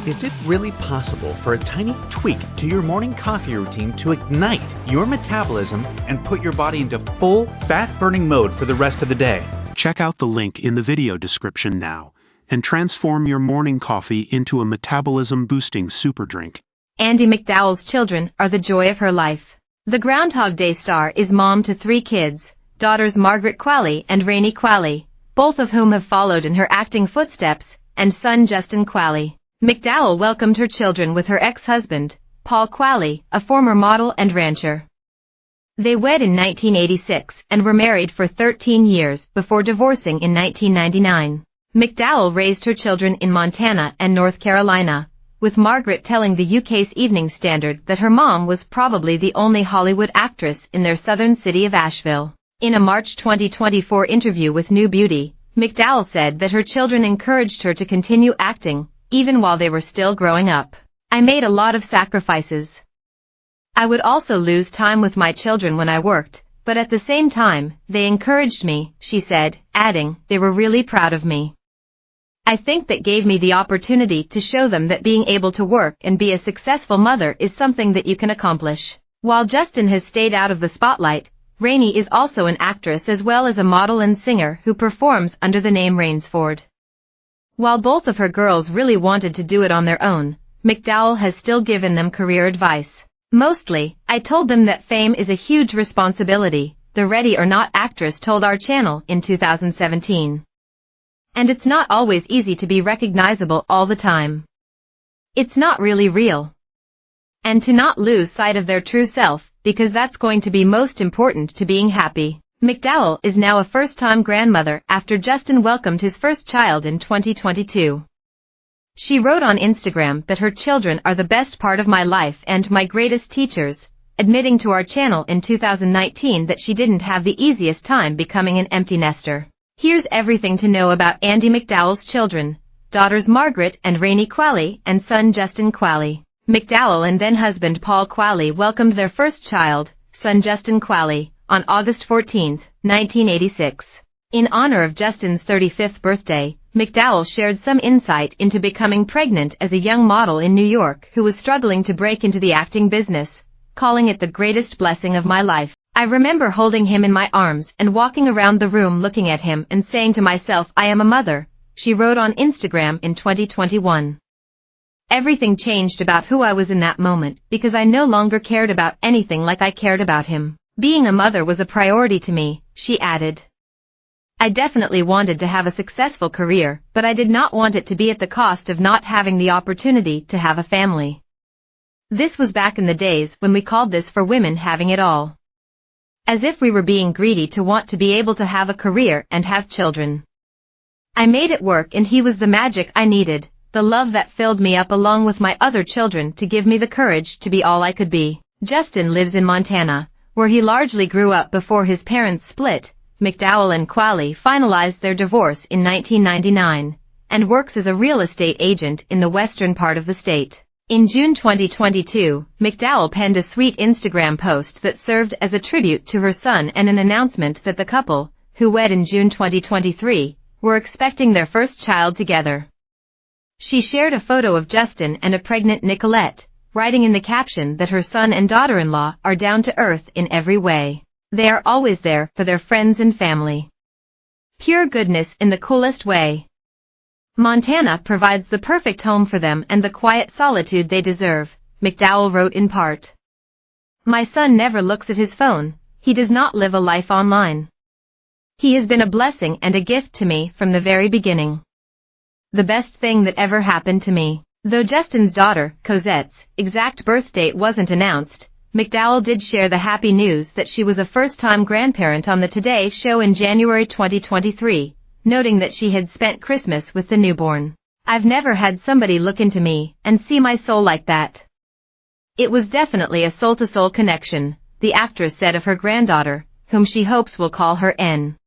Is it really possible for a tiny tweak to your morning coffee routine to ignite your metabolism and put your body into full fat-burning mode for the rest of the day? Check out the link in the video description now and transform your morning coffee into a metabolism-boosting super drink. Andie MacDowell's children are the joy of her life. The Groundhog Day star is mom to 3 kids, daughters Margaret Qualley and Rainey Qualley, both of whom have followed in her acting footsteps, and son Justin Qualley. MacDowell welcomed her children with her ex-husband, Paul Qualley, a former model and rancher. They wed in 1986 and were married for 13 years before divorcing in 1999. MacDowell raised her children in Montana and North Carolina, with Margaret telling the UK's Evening Standard that her mom was probably the only Hollywood actress in their southern city of Asheville. In a March 2024 interview with New Beauty, MacDowell said that her children encouraged her to continue acting, even while they were still growing up. "I made a lot of sacrifices. I would also lose time with my children when I worked, but at the same time, they encouraged me," she said, adding, "They were really proud of me. I think that gave me the opportunity to show them that being able to work and be a successful mother is something that you can accomplish." While Justin has stayed out of the spotlight, Rainey is also an actress as well as a model and singer who performs under the name Rainsford. While both of her girls really wanted to do it on their own, MacDowell has still given them career advice. "Mostly, I told them that fame is a huge responsibility," the Ready or Not actress told our channel in 2017. "And it's not always easy to be recognizable all the time. It's not really real. And to not lose sight of their true self, because that's going to be most important to being happy." MacDowell is now a first-time grandmother after Justin welcomed his first child in 2022. She wrote on Instagram that her children are the best part of my life and my greatest teachers, admitting to our channel in 2019 that she didn't have the easiest time becoming an empty nester. Here's everything to know about Andie MacDowell's children, daughters Margaret and Rainey Qualley and son Justin Qualley. MacDowell and then-husband Paul Qualley welcomed their first child, son Justin Qualley, on August 14, 1986. In honor of Justin's 35th birthday, MacDowell shared some insight into becoming pregnant as a young model in New York who was struggling to break into the acting business, calling it the greatest blessing of my life. "I remember holding him in my arms and walking around the room looking at him and saying to myself, I am a mother," she wrote on Instagram in 2021. "Everything changed about who I was in that moment because I no longer cared about anything like I cared about him. Being a mother was a priority to me," she added. "I definitely wanted to have a successful career, but I did not want it to be at the cost of not having the opportunity to have a family. This was back in the days when we called this for women having it all. As if we were being greedy to want to be able to have a career and have children. I made it work and he was the magic I needed, the love that filled me up along with my other children to give me the courage to be all I could be." Justin lives in Montana, where he largely grew up before his parents split. MacDowell and Qualley finalized their divorce in 1999, and works as a real estate agent in the western part of the state. In June 2022, MacDowell penned a sweet Instagram post that served as a tribute to her son and an announcement that the couple, who wed in June 2023, were expecting their first child together. She shared a photo of Justin and a pregnant Nicolette, writing in the caption that her son and daughter-in-law are down to earth in every way. They are always there for their friends and family. Pure goodness in the coolest way. Montana provides the perfect home for them and the quiet solitude they deserve, MacDowell wrote in part. "My son never looks at his phone, he does not live a life online. He has been a blessing and a gift to me from the very beginning. The best thing that ever happened to me." Though Justin's daughter, Cosette's, exact birth date wasn't announced, MacDowell did share the happy news that she was a first-time grandparent on the Today Show in January 2023, noting that she had spent Christmas with the newborn. "I've never had somebody look into me and see my soul like that. It was definitely a soul-to-soul connection," the actress said of her granddaughter, whom she hopes will call her N.